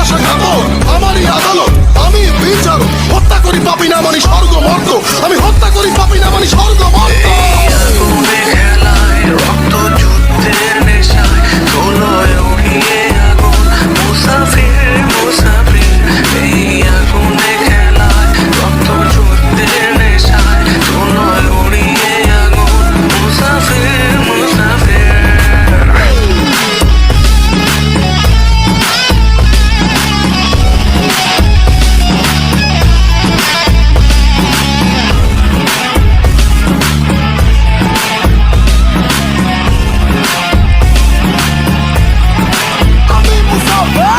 বিশ্বাসঘাতক আমারই আদালত, আমি বিচারক। হত্যা করি পাপী না মানি স্বর্গ মর্ত, আমি হত্যা করি পাপী না মানি স্বর্গ মর্ত। রক্ত যুদ্ধের নেশায় তোলয় উড়িয়ে আগুন, মুসাফির মুসাফির এই আগুনে খেলায়। রক্ত যুদ্ধের নেশায় তোলয় উড়িয়ে আগুন, মুসাফির মুসাফির।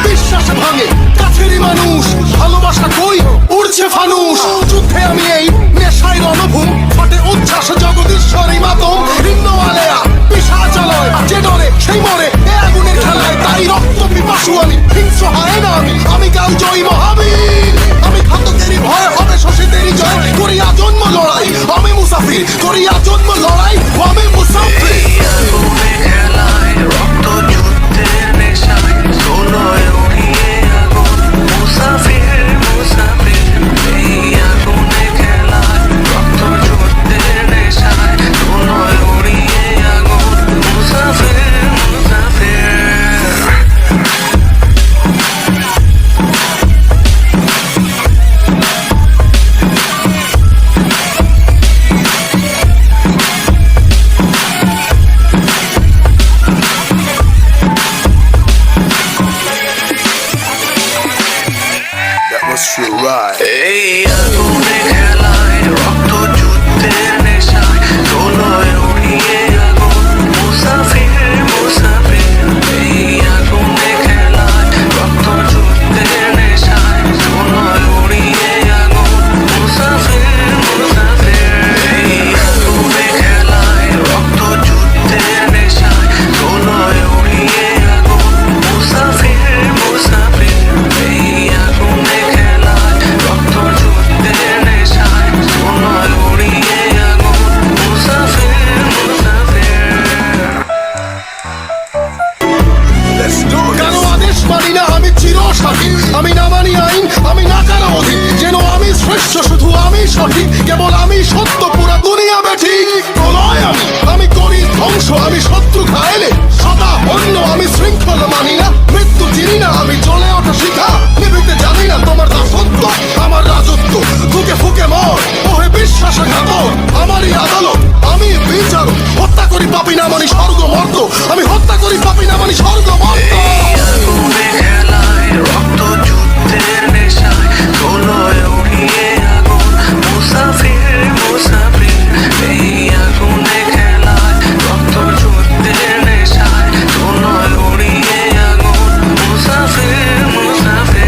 বিশ্বাস ভাঙে কাছেরই মানুষ, ভালোবাসা কই উড়ছে ফানুষ। যুদ্ধে আমি এই নেশায় রণভূম, ফাটে উচ্ছ্বাস জগদীশ্বরী মাতম। ভিন্ন আলেয়া পিশাচালয়, যে ডরে সেই মরে এ আগুনের খেলায়। তাই রক্ত পিপাসু আমি, হিংস্র হয় না আমি কাল জয়ী মহাবীর। আমি ঘাতকেরই ভয় হবে শোষিতেরই জয়, করিয়া জন্ম লড়াই আমি মুসাফির, করিয়া জন্ম লড়াই আমি মুসাফির। আগুনে খেলায় রক্ত যুদ্ধের নেশায় তোলয় উড়িয়ে আগুন, মুসাফির মুসাফির এই আগুনে খেলায়। রক্ত যুদ্ধের নেশায় তোলয় উড়িয়ে আগুন, মুসাফির মুসাফির। এই আগুনে খেলায় রক্ত যুদ্ধের নেশায় তোলয় উড়িয়ে আগুন, মুসাফির মুসাফির এই আগুনে খেলায়। রক্ত যুদ্ধের নেশায় তোলয় উড়িয়ে আগুন, মুসাফির মুসাফির এই আগুনে খেলায়। রক্ত যুদ্ধের নেশায় তোলয় উড়িয়ে আগুন, মুসাফির মুসাফির এই আগুনে খেলায়। রক্ত যুদ্ধের নেশায় তোলয় উড়িয়ে আগুন, মুসাফির মুসাফির। কারো আদেশ মানি না আমি চিরসাথী, আমি না মানি আইন, আমি না কারো অধীন। যেন আমি শ্রেষ্ঠ, শুধু আমি সঠিক, কেবল আমি সত্য, পুরা দুনিয়া বেঠিক। প্রলয় আমি করি ধ্বংস, আমি শত্রু খাইলে সদা অন্য। আমি শৃঙ্খল মানি না, মৃত্যু চিনি না, আমি জ্বলে ওঠা শিখা। নিভিতে জানি না তোমার দাসত্ব, আমার রাজত্ব ফুকে ফুকে মর। ওহে বিশ্বাসঘাতক আমারই আদালত, আমি বিচারক। হত্যা করি পাপী না মানি স্বর্গ মর্ত, আমি হত্যা করি পাপী না মানি স্বর্গ মর্ত। আগুনে খেলায় রক্ত যুদ্ধের নেশায় তোলয় উড়িয়ে আগুন, মুসাফির মুসাফির এই আগুনে খেলায়। রক্ত যুদ্ধের নেশায় তোলয় উড়িয়ে আগুন, মুসাফির মুসাফির।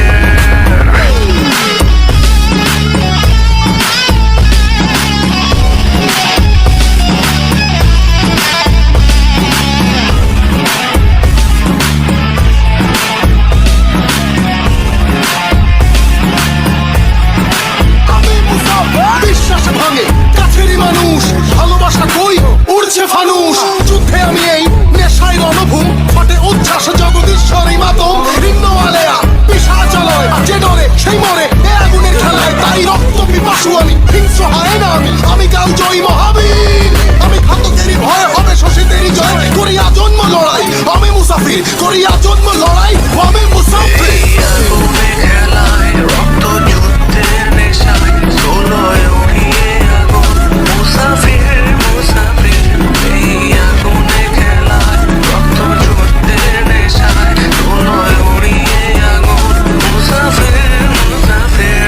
বিশ্বাস ভাঙে কাছেরই মানুষ, ভালোবাসা কই উড়ছে ফানুষ। যুদ্ধে আমি এই নেশায় রণভূম, ফাটে উচ্ছ্বাস জগদীশ্বরী মাতম। ভিন্ন আলেয়া পিশাচালয়, যে ডরে সেই মরে এ আগুনের খেলায়। তাই রক্ত পিপাসু আমি, হিংস্র হয় না আমি কাল জয়ী মহাবীর। আমি ঘাতকেরই ভয় হবে শোষিতেরই জয়, করিয়া জন্ম লড়াই আমি মুসাফির, করিয়া জন্ম লড়াই আমি মুসাফির। আগুনে খেলায় রক্ত যুদ্ধের নেশায় তোলয় উড়িয়ে আগুন, মুসাফির মুসাফির এই আগুনে খেলায়। রক্ত যুদ্ধের নেশায় তোলয় উড়িয়ে আগুন, মুসাফির মুসাফির।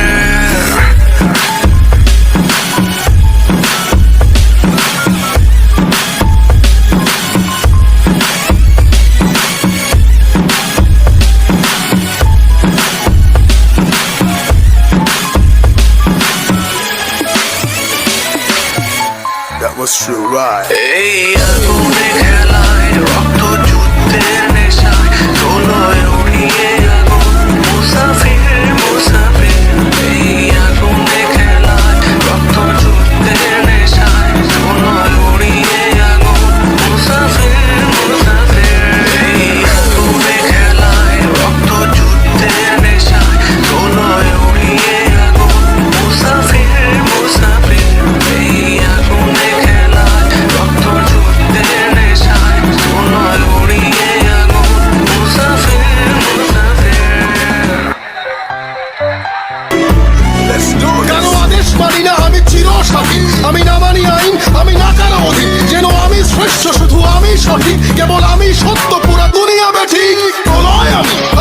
এই আগুনে খেলায় রক্ত যুদ্ধের নেশায় তোলয় উড়িয়ে আগুন, মুসাফির মুসাফির এই আগুনে খেলায়। রক্ত যুদ্ধের নেশায় তোলয় উড়িয়ে আগুন, মুসাফির মুসাফির এই আগুনে খেলায়। রক্ত যুদ্ধের আমি না কারো অধীন, যেন আমি শ্রেষ্ঠ, শুধু আমি সঠিক, কেবল আমি সত্য, পুরা দুনিয়া বেঠিক। প্রলয়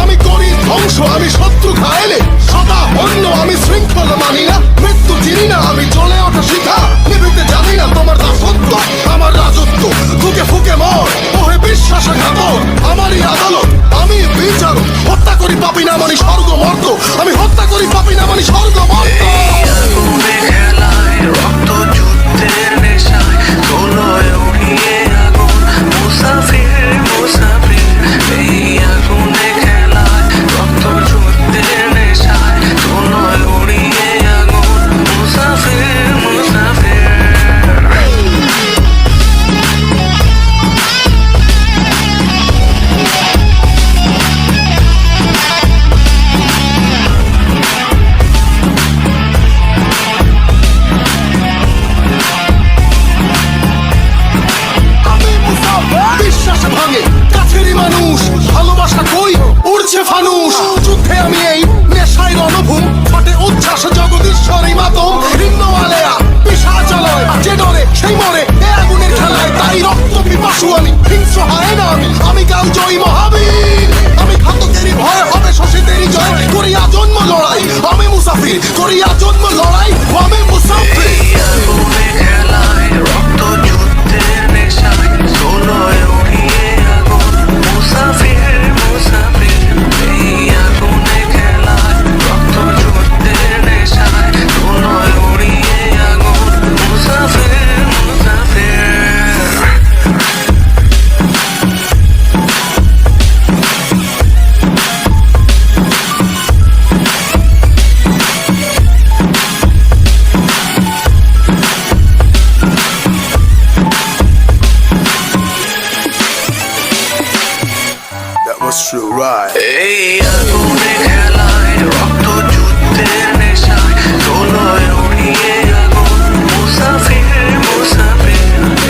আমি করি ধ্বংস, আমি শত্রু খাইলে সদা অন্য, আমি শৃঙ্খলা মানি না, মৃত্যু চিনি না, আমি জ্বলে ওঠা শিখা, নিভিতে জানি না তোমার দাসত্ব, আমার রাজত্ব, ফুকে ফুকে মর, ওহে বিশ্বাসঘাতক, আমারই আদালত, আমি বিচারক, হত্যা করি পাপি না মানি স্বর্গ মর্ত, আমি হত্যা করি পাপি না মানি স্বর্গ মর্ত। এই আগুনে খেলায় রক্ত যুদ্ধের নেশায় তোলয় উড়িয়ে আগুন মুসাফির মুসাফির। এই আগুনে খেলায় রক্ত যুদ্ধের নেশায় তোলয় উড়িয়ে আগুন মুসাফির মুসাফির। আমি মুসাফির, বিশ্বাস ভাঙে কাছেরই মানুষ, ভালোবাসা কই উড়ছে ফানুষ, যুদ্ধে আমি এই নেশায় রণভূম, ফটে উচ্ছ্বাস জগদীশ্বরী মাতম, ভিন্ন আলেয়া পিশাচালয়, যে ডরে সেই মরে এ আগুনের খেলায়, তাই রক্ত পিপাসু আমি, হিংস্র হয় না আমি কাল জয়ী মহাবীর, আমি ঘাতকেরই ভয় হবে শশীদেরই জয়, করিয়া জন্ম লড়াই, আমি মুসাফির, করিয়া জন্ম লড়াই, আমি মুসাফির। এই আগুনে খেলায় রক্ত যুদ্ধের নেশায় তোলয় উড়িয়ে আগুন মুসাফির মুসাফির। এই আগুনে খেলায় রক্ত যুদ্ধের নেশায় তোলয় উড়িয়ে আগুন মুসাফির মুসাফির। That was true, right? এই আগুনে খেলায় রক্ত যুদ্ধের নেশায় তোলয় উড়িয়ে আগুন মুসাফির মুসাফির।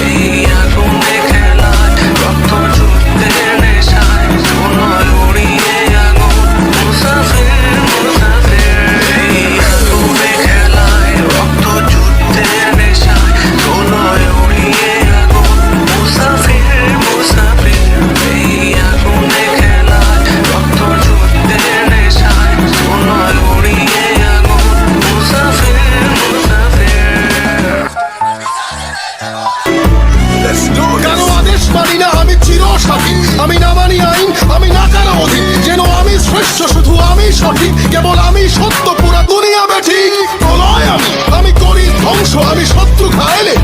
এই আগুনে খেলায় রক্ত যুদ্ধের নেশায় তোলয় উড়িয়ে আগুন মুসাফির মুসাফির। এই আগুনে খেলায় রক্ত যুদ্ধের নেশায় তোলয় উড়িয়ে আগুন মুসাফির মুসাফির। এই আগুনে খেলায় রক্ত যুদ্ধের নেশায় তোলয় উড়িয়ে আগুন মুসাফির মুসাফির। Let's do it. কারো আদেশ মানি না, আমি চিরসাথী, আমি না মানি আইন, আমি না কারো অধীন, যেন আমি শ্রেষ্ঠ, শুধু আমি সঠিক, কেবল আমি সত্য, পুরা দুনিয়া বেঠিক। প্রলয় আমি করি ধ্বংস, আমি শত্রু খাইলে